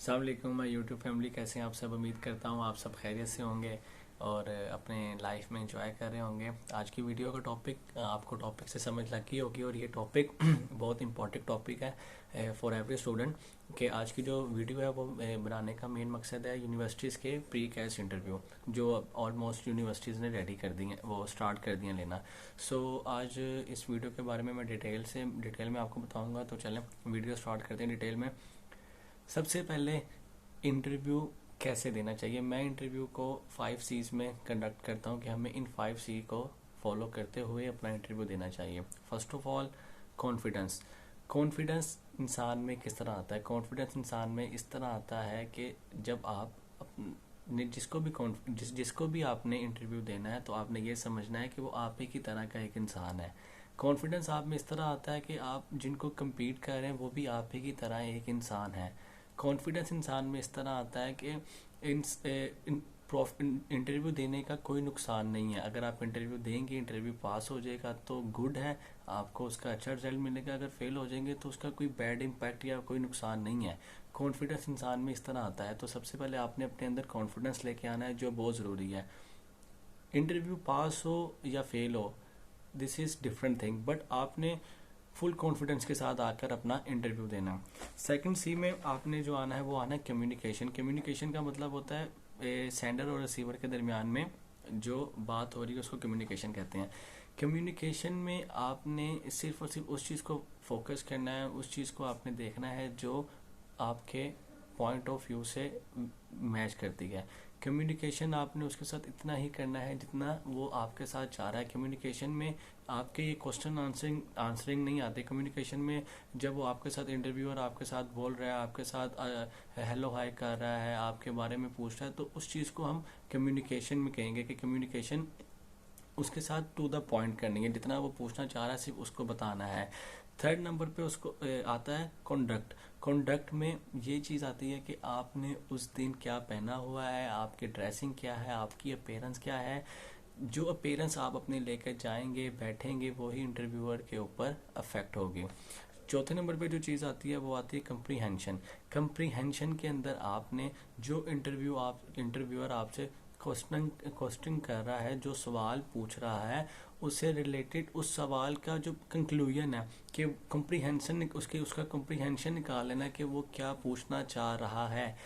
अस्सलाम वालेकुम my YouTube family, कैसे हैं आप सब। उम्मीद करता हूँ आप सब खैरियत से होंगे और अपने लाइफ में एंजॉय कर रहे होंगे। आज की वीडियो का टॉपिक आपको टॉपिक से समझ लगी होगी और ये टॉपिक बहुत इंपॉर्टेंट टॉपिक है फॉर एवरी स्टूडेंट। कि आज की जो वीडियो है वो बनाने का मेन मकसद है यूनिवर्सिटीज़ के प्री कैस इंटरव्यू जो ऑलमोस्ट यूनिवर्सिटीज़ ने रेडी कर दी हैं, वो स्टार्ट कर दिए लेना। आज इस वीडियो के बारे में मैं डिटेल में आपको बताऊँगा। तो चलें वीडियो स्टार्ट करते हैं डिटेल में। सबसे पहले इंटरव्यू कैसे देना चाहिए। मैं इंटरव्यू को 5 C's में कंडक्ट करता हूँ कि हमें इन 5 C को फॉलो करते हुए अपना इंटरव्यू देना चाहिए। First of all, confidence. Confidence इंसान में किस तरह आता है? कॉन्फिडेंस इंसान में इस तरह आता है कि जब आप जिसको भी आपने इंटरव्यू देना है तो आपने ये समझना है कि वो आप ही की तरह का एक इंसान है। कॉन्फिडेंस आप में इस तरह आता है कि आप जिनको कम्पीट कर रहे हैं वो भी आप ही की तरह एक इंसान है। कॉन्फिडेंस इंसान में इस तरह आता है कि इंटरव्यू देने का कोई नुकसान नहीं है। अगर आप इंटरव्यू देंगे, इंटरव्यू पास हो जाएगा तो गुड है, आपको उसका अच्छा रिजल्ट मिलेगा। अगर फेल हो जाएंगे तो उसका कोई बैड इम्पैक्ट या कोई नुकसान नहीं है। कॉन्फिडेंस इंसान में इस तरह आता है। तो सबसे पहले आपने अपने अंदर कॉन्फिडेंस लेके आना है, जो बहुत ज़रूरी है। इंटरव्यू पास हो या फेल हो, this is different thing, but आपने फुल कॉन्फिडेंस के साथ आकर अपना इंटरव्यू देना। सेकंड C में आपने जो आना है वो आना है कम्युनिकेशन। कम्युनिकेशन का मतलब होता है सेंडर और रिसीवर के दरमियान में जो बात हो रही है उसको कम्युनिकेशन कहते हैं। कम्युनिकेशन में आपने सिर्फ और सिर्फ उस चीज़ को फोकस करना है, उस चीज़ को आपने देखना है जो आपके पॉइंट ऑफ व्यू से मैच करती है। कम्युनिकेशन आपने उसके साथ इतना ही करना है जितना वो आपके साथ चाह रहा है। कम्युनिकेशन में आपके ये क्वेश्चन आंसरिंग नहीं आते। कम्युनिकेशन में जब वो आपके साथ इंटरव्यूअर आपके साथ बोल रहा है, आपके साथ हेलो हाय कर रहा है, आपके बारे में पूछ रहा है, तो उस चीज़ को हम कम्युनिकेशन में कहेंगे कि कम्युनिकेशन उसके साथ टू द पॉइंट करनी है। जितना वो पूछना चाह रहा है सिर्फ उसको बताना है। थर्ड नंबर पे उसको आता है कॉन्डक्ट। कॉन्डक्ट में ये चीज़ आती है कि आपने उस दिन क्या पहना हुआ है, आपकी ड्रेसिंग क्या है, आपकी अपीयरेंस क्या है। जो अपीयरेंस आप अपने लेकर जाएंगे, बैठेंगे, वही इंटरव्यूअर के ऊपर अफेक्ट होगी। चौथे नंबर पे जो चीज़ आती है वो आती है कंप्रीहेंशन। कंप्रीहेंशन के अंदर आपने जो इंटरव्यूअर आपसे क्वेश्चन कर रहा है, जो सवाल पूछ रहा है, उससे रिलेटेड उस सवाल का जो कंक्लूजन है कि कंप्रीहेंशन उसका कंप्रीहेंशन निकाल लेना कि वो क्या पूछना चाह रहा है,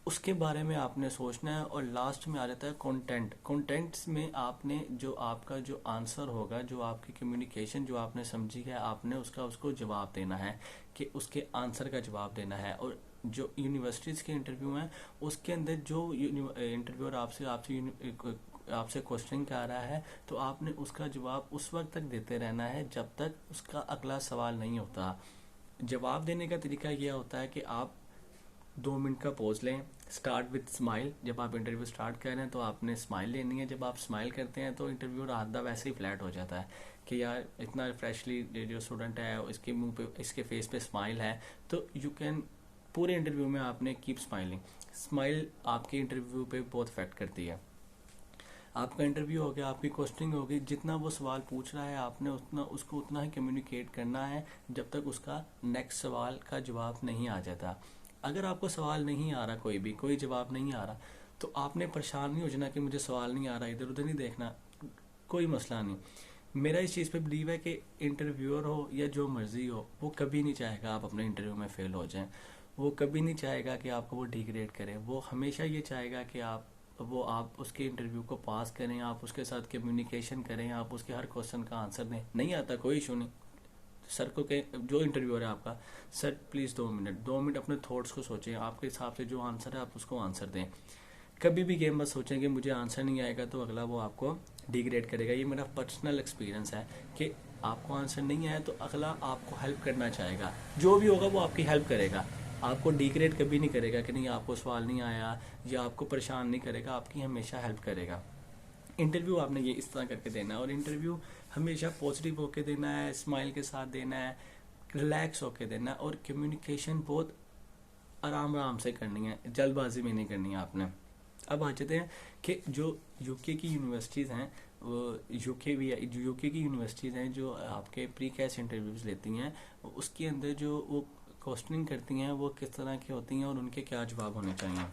उसके बारे में आपने सोचना है। और लास्ट में आ जाता है कंटेंट। कंटेंट्स में आपने जो आपका जो आंसर होगा, जो आपकी कम्युनिकेशन जो आपने समझी है, आपने उसको जवाब देना है कि उसके आंसर का जवाब देना है। और जो यूनिवर्सिटीज़ के इंटरव्यू हैं उसके अंदर जो इंटरव्यूअर आपसे क्वेश्चन कर रहा है तो आपने उसका जवाब उस वक्त तक देते रहना है जब तक उसका अगला सवाल नहीं होता। जवाब देने का तरीका यह होता है कि आप 2 मिनट का पॉज लें। Start with smile. जब आप इंटरव्यू स्टार्ट कर रहे हैं तो आपने स्माइल लेनी है। जब आप स्माइल करते हैं तो इंटरव्यू आधा वैसे ही फ्लैट हो जाता है कि यार इतना फ्रेशली जो स्टूडेंट है इसके मुंह पे, इसके फेस पे स्माइल है। तो यू कैन पूरे इंटरव्यू में आपने कीप स्माइलिंग। स्माइल आपके इंटरव्यू पे बहुत इफेक्ट करती है। आपका इंटरव्यू हो गया, आपकी क्वेश्चनिंग होगी, जितना वो सवाल पूछ रहा है आपने उतना ही कम्युनिकेट करना है जब तक उसका नेक्स्ट सवाल का जवाब नहीं आ जाता। अगर आपको सवाल नहीं आ रहा, कोई जवाब नहीं आ रहा, तो आपने परेशान नहीं हो जाना कि मुझे सवाल नहीं आ रहा, इधर उधर नहीं देखना, कोई मसला नहीं। मेरा इस चीज़ पे बिलीव है कि इंटरव्यूअर हो या जो मर्जी हो, वो कभी नहीं चाहेगा आप अपने इंटरव्यू में फेल हो जाएं। वो कभी नहीं चाहेगा कि आपको वो डिग्रेड करे। वो हमेशा ये चाहेगा कि आप उसके इंटरव्यू को पास करें, आप उसके साथ कम्युनिकेशन करें, आप उसके हर क्वेश्चन का आंसर दें। नहीं आता कोई इशू नहीं। सर को के जो इंटरव्यूअर है आपका, सर प्लीज़ 2 मिनट अपने थॉट्स को सोचें, आपके हिसाब से जो आंसर है आप उसको आंसर दें। कभी भी ये मत सोचें कि मुझे आंसर नहीं आएगा तो अगला वो आपको डिग्रेड करेगा। ये मेरा पर्सनल एक्सपीरियंस है कि आपको आंसर नहीं आया तो अगला आपको हेल्प करना चाहेगा। जो भी होगा वो आपकी हेल्प करेगा, आपको डिग्रेड कभी नहीं करेगा कि नहीं आपको सवाल नहीं आया, या आपको परेशान नहीं करेगा, आपकी हमेशा हेल्प करेगा। इंटरव्यू आपने ये इस तरह करके देना है। और इंटरव्यू हमेशा पॉजिटिव होके देना है, स्माइल के साथ देना है, रिलैक्स होके देना है। और कम्युनिकेशन बहुत आराम आराम से करनी है, जल्दबाजी में नहीं करनी है आपने। अब आ जाते हैं कि जो यूके की यूनिवर्सिटीज़ हैं, वो यूके की यूनिवर्सिटीज़ हैं जो आपके प्री कैस इंटरव्यूज़ लेती हैं, उसके अंदर जो वो क्वेश्चनिंग करती हैं वो किस तरह की होती हैं और उनके क्या जवाब होने चाहिए।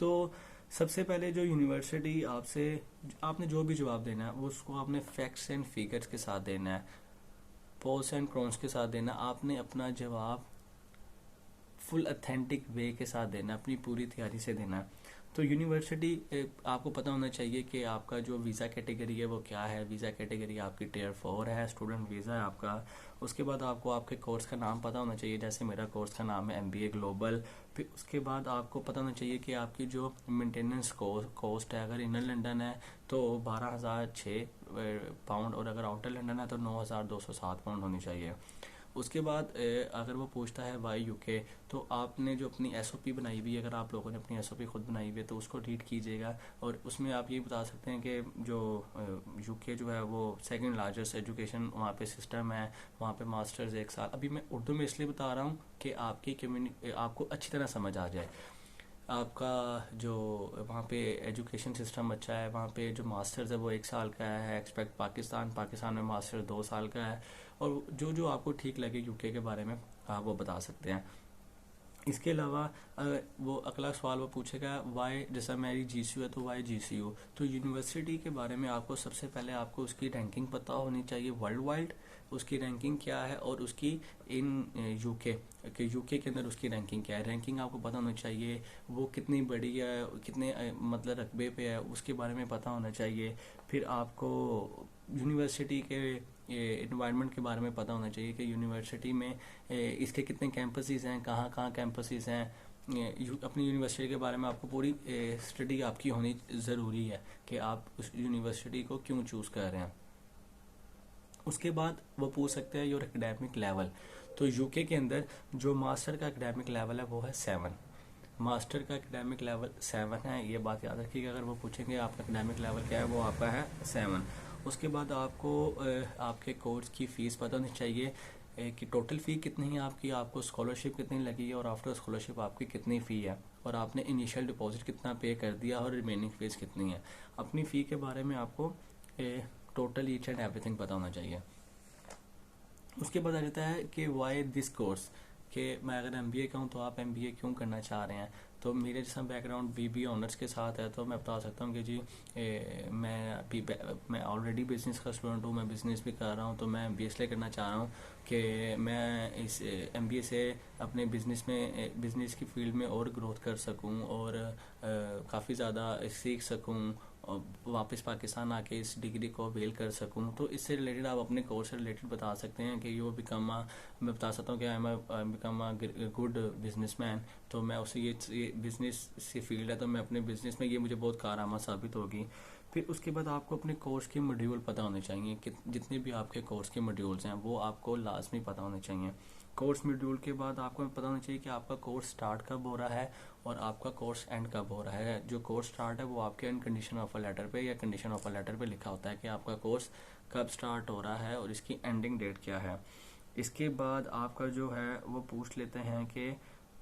तो सबसे पहले जो यूनिवर्सिटी आपसे, आपने जो भी जवाब देना है वो उसको आपने फैक्ट्स एंड फिगर्स के साथ देना है, पोस एंड प्रॉन्स के साथ देना। आपने अपना जवाब फुल अथेंटिक वे के साथ देना, अपनी पूरी तैयारी से देना है। तो यूनिवर्सिटी आपको पता होना चाहिए कि आपका जो वीज़ा कैटेगरी है वो क्या है। वीज़ा कैटेगरी आपकी टियर 4 है, स्टूडेंट वीज़ा है आपका। उसके बाद आपको आपके कोर्स का नाम पता होना चाहिए, जैसे मेरा कोर्स का नाम है MBA ग्लोबल। फिर उसके बाद आपको पता होना चाहिए कि आपकी जो मेंटेनेंस कॉस्ट है, अगर इनर लंदन है तो 12,006 पाउंड, और अगर आउटर लंदन है तो 9,207 पाउंड होनी चाहिए। उसके बाद अगर वो पूछता है वाई यूके, तो आपने जो अपनी एसओपी बनाई हुई है, अगर आप लोगों ने अपनी एसओपी खुद बनाई हुई है तो उसको रीड कीजिएगा, और उसमें आप ये बता सकते हैं कि जो यूके जो है वो सेकंड लार्जेस्ट एजुकेशन वहाँ पे सिस्टम है, वहाँ पे मास्टर्स 1 साल। अभी मैं उर्दू में इसलिए बता रहा हूँ कि आपकी आपको अच्छी तरह समझ आ जाए। आपका जो वहाँ पे एजुकेशन सिस्टम अच्छा है, वहाँ पे जो मास्टर्स है वो 1 साल का है, एक्सपेक्ट पाकिस्तान में मास्टर 2 साल का है। और जो जो आपको ठीक लगे यूके के बारे में आप वो बता सकते हैं। इसके अलावा वो अगला सवाल वो पूछेगा वाई, जैसा मेरी GCU है तो वाई GCU। तो यूनिवर्सिटी के बारे में आपको सबसे पहले आपको उसकी रैंकिंग पता होनी चाहिए वर्ल्ड वाइड, उसकी रैंकिंग क्या है, और उसकी इन यूके के अंदर उसकी रैंकिंग क्या है। रैंकिंग आपको पता होना चाहिए, वो कितनी बड़ी है, कितने मतलब रकबे पे है, उसके बारे में पता होना चाहिए। फिर आपको यूनिवर्सिटी के इन्वायरमेंट के बारे में पता होना चाहिए कि यूनिवर्सिटी में इसके कितने कैंपसेस हैं, कहाँ कहाँ कैंपसेस हैं। अपनी यूनिवर्सिटी के बारे में आपको पूरी स्टडी आपकी होनी ज़रूरी है कि आप उस यूनिवर्सिटी को क्यों चूज़ कर रहे हैं। उसके बाद वो पूछ सकते हैं योर एकेडमिक लेवल। तो यूके के अंदर जो मास्टर का एकेडमिक लेवल है वो है 7। मास्टर का एकेडमिक लेवल 7 है, ये बात याद रखिएगा। अगर वो पूछेंगे आपका एकेडमिक लेवल क्या है, वो आपका है 7। उसके बाद आपको आपके कोर्स की फ़ीस पता होनी चाहिए कि टोटल फ़ी कितनी है आपकी, आपको स्कॉलरशिप कितनी लगी है, और आफ्टर स्कॉलरशिप आपकी कितनी फ़ी है, और आपने इनिशियल डिपॉजिट कितना पे कर दिया, और रिमेनिंग फ़ीस कितनी है। अपनी फ़ी के बारे में आपको टोटल ईच एंड एवरीथिंग पता होना चाहिए। उसके बाद आ जाता है कि वाई दिस कोर्स, कि मैं अगर MBA का हूँ तो आप MBA क्यों करना चाह रहे हैं। तो मेरे जैसा बैकग्राउंड BBA ऑनर्स के साथ है, तो मैं बता सकता हूँ कि जी मैं ऑलरेडी बिज़नेस का स्टूडेंट हूँ, मैं बिज़नेस भी कर रहा हूँ। तो मैं MBA इसलिए करना चाह रहा हूँ कि मैं इस MBA से अपने बिज़नेस की फील्ड में और ग्रोथ कर सकूँ, और काफ़ी ज़्यादा सीख सकूँ, और वापस पाकिस्तान आके इस डिग्री को अवेल कर सकूं। तो इससे रिलेटेड आप अपने कोर्स से रिलेटेड बता सकते हैं कि यू बिकम मैं बता सकता हूँ कि आई बिकम गुड बिजनेसमैन। तो मैं उसे ये बिजनेस से फील्ड है, तो मैं अपने बिजनेस में ये मुझे बहुत कारआमद साबित होगी। फिर उसके बाद आपको अपने कोर्स के मॉड्यूल पता होने चाहिए कि जितने भी आपके कोर्स के मॉड्यूल्स हैं वो आपको लाजमी पता होने चाहिए। कोर्स मॉड्यूल के बाद आपको पता होना चाहिए कि आपका कोर्स स्टार्ट कब हो रहा है और आपका कोर्स एंड कब हो रहा है। जो कोर्स स्टार्ट है वो आपके कंडीशन ऑफर लेटर पे या कंडीशन ऑफर लेटर पे लिखा होता है कि आपका कोर्स कब स्टार्ट हो रहा है और इसकी एंडिंग डेट क्या है। इसके बाद आपका जो है वो पूछ लेते हैं कि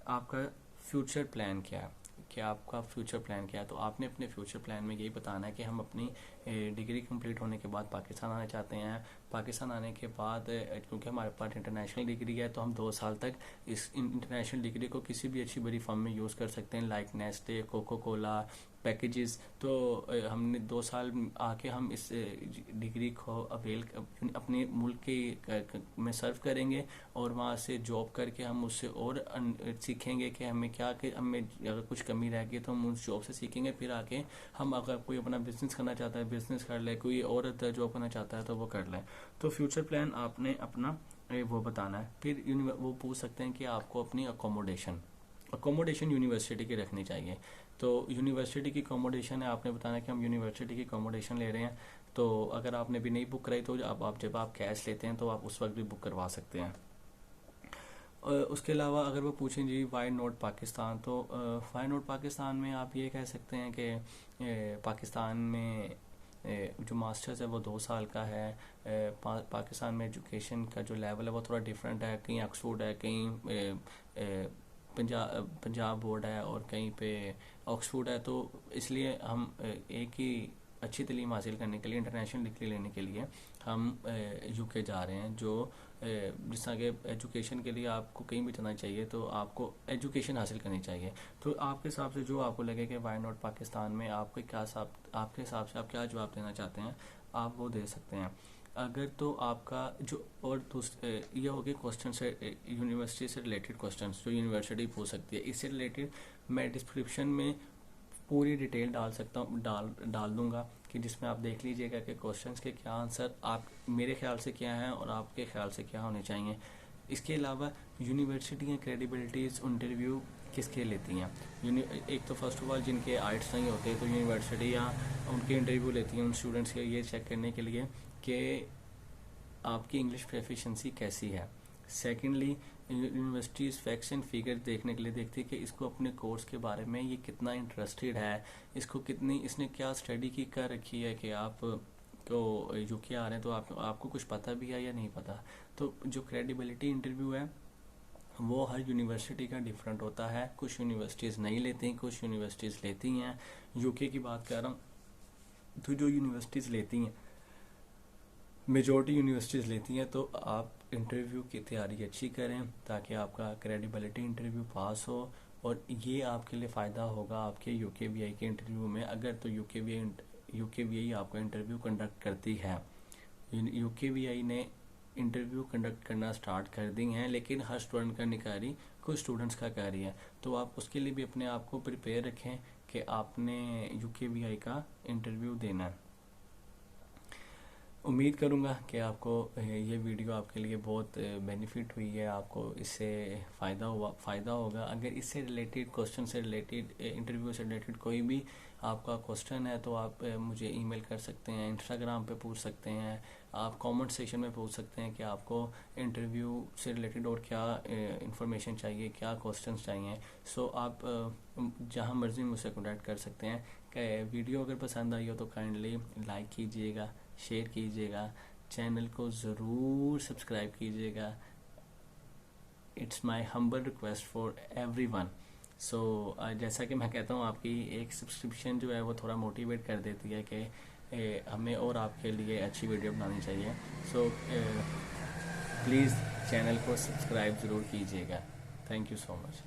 आपका फ्यूचर प्लान क्या है, कि आपका फ्यूचर प्लान क्या है। तो आपने अपने फ्यूचर प्लान में यही बताना है कि हम अपनी डिग्री कंप्लीट होने के बाद पाकिस्तान आना चाहते हैं। पाकिस्तान आने के बाद क्योंकि हमारे पास इंटरनेशनल डिग्री है तो हम 2 साल तक इस इंटरनेशनल डिग्री को किसी भी अच्छी बड़ी फर्म में यूज़ कर सकते हैं, like Nestle, Coca Cola packages. तो हमने 2 साल आके हम इस डिग्री को अवेल अपने मुल्क के में सर्व करेंगे, और वहाँ से जॉब करके हम उससे और सीखेंगे कि हमें क्या, कि हमें अगर कुछ कमी रह गई तो हम उस जॉब से सीखेंगे। फिर आके हम अगर कोई अपना बिजनेस करना चाहता है बिजनेस कर ले, कोई और जॉब करना चाहता है तो वो कर ले। तो फ्यूचर प्लान आपने अपना वो बताना है। फिर वो पूछ सकते हैं कि आपको अपनी अकोमोडेशन यूनिवर्सिटी की रखनी चाहिए। तो यूनिवर्सिटी की अकोमोडेशन है, आपने बताना है कि हम यूनिवर्सिटी की अकोमोडेशन ले रहे हैं। तो अगर आपने भी नहीं बुक कराई तो जब आप कैश लेते हैं तो आप उस वक्त भी बुक करवा सकते हैं। उसके अलावा अगर वो पूछें जी वाई नॉट पाकिस्तान, तो वाई नॉट पाकिस्तान में आप ये कह सकते हैं कि पाकिस्तान में जो मास्टर्स है वो 2 साल का है। पाकिस्तान में एजुकेशन का जो लेवल है वो थोड़ा डिफरेंट है, कहीं ऑक्सफोर्ड है, कहीं पंजाब बोर्ड है, और कहीं पे ऑक्सफोर्ड है। तो इसलिए हम एक ही अच्छी तालीम हासिल करने के लिए, इंटरनेशनल डिग्री लेने के लिए हम यूके जा रहे हैं, जो जिस तरह के एजुकेशन के लिए आपको कहीं भी जाना चाहिए तो आपको एजुकेशन हासिल करनी चाहिए। तो आपके हिसाब से जो आपको लगे कि वाई नॉट पाकिस्तान में, आपके हिसाब से आप क्या जवाब देना चाहते हैं, आप वो दे सकते हैं। अगर तो आपका जो और ये हो गए क्वेश्चन से यूनिवर्सिटी से रिलेटेड क्वेश्चंस जो यूनिवर्सिटी पूछ सकती है, इससे रिलेटेड मैं डिस्क्रिप्शन में पूरी डिटेल डाल दूंगा कि जिसमें आप देख लीजिएगा कि क्वेश्चंस के क्या आंसर आप मेरे ख्याल से क्या हैं और आपके ख्याल से क्या होने चाहिए। इसके अलावा यूनिवर्सिटियाँ क्रेडिबिलिटीज़ इंटरव्यू किसके लेती हैं? एक तो फर्स्ट ऑफ ऑल जिनके आइट्स नहीं होते तो यूनिवर्सिटियाँ उनके इंटरव्यू लेती हैं उन स्टूडेंट्स के ये चेक करने के लिए कि आपकी इंग्लिश प्रोफिशिएंसी कैसी है। Secondly universities facts and figure देखने के लिए देखती है कि इसको अपने कोर्स के बारे में ये कितना इंटरेस्टेड है, इसने क्या स्टडी की कर रखी है कि आप तो यूके आ रहे हैं तो आपको कुछ पता भी है या नहीं पता। तो जो क्रेडिबिलिटी इंटरव्यू है वो हर यूनिवर्सिटी का डिफरेंट होता है। कुछ यूनिवर्सिटीज़ नहीं लेती हैं, कुछ यूनिवर्सिटीज़ लेती हैं। यूके की बात कर रहा हूँ तो जो यूनिवर्सिटीज़ लेती हैं, मेजॉरिटी यूनिवर्सिटीज़ लेती हैं, तो आप इंटरव्यू की तैयारी अच्छी करें ताकि आपका क्रेडिबिलिटी इंटरव्यू पास हो और ये आपके लिए फ़ायदा होगा आपके यूकेवीआई के इंटरव्यू में। अगर तो यूकेवीआई आपका इंटरव्यू कंडक्ट करती है, यूकेवीआई ने इंटरव्यू कंडक्ट करना स्टार्ट कर दी हैं, लेकिन हर स्टूडेंट का नहीं कर रही, कुछ स्टूडेंट्स का कर रही है। तो आप उसके लिए भी अपने आप को प्रिपेयर रखें कि आपने यूकेवीआई का इंटरव्यू देना है। उम्मीद करूँगा कि आपको ये वीडियो आपके लिए बहुत बेनिफिट हुई है, आपको इससे फ़ायदा होगा। अगर इससे रिलेटेड क्वेश्चन से रिलेटेड इंटरव्यू से रिलेटेड कोई भी आपका क्वेश्चन है तो आप मुझे ईमेल कर सकते हैं, इंस्टाग्राम पे पूछ सकते हैं, आप कमेंट सेक्शन में पूछ सकते हैं कि आपको इंटरव्यू से रिलेटेड और क्या इंफॉर्मेशन चाहिए, क्या क्वेश्चंस चाहिए। सो आप जहां मर्जी मुझसे कॉन्टैक्ट कर सकते हैं। वीडियो अगर पसंद आई हो तो काइंडली लाइक कीजिएगा, शेयर कीजिएगा, चैनल को ज़रूर सब्सक्राइब कीजिएगा। It's my humble request for everyone. So जैसा कि मैं कहता हूँ, आपकी एक सब्सक्रिप्शन जो है वो थोड़ा मोटिवेट कर देती है कि हमें और आपके लिए अच्छी वीडियो बनानी चाहिए। सो प्लीज़ चैनल को सब्सक्राइब ज़रूर कीजिएगा। Thank you so much.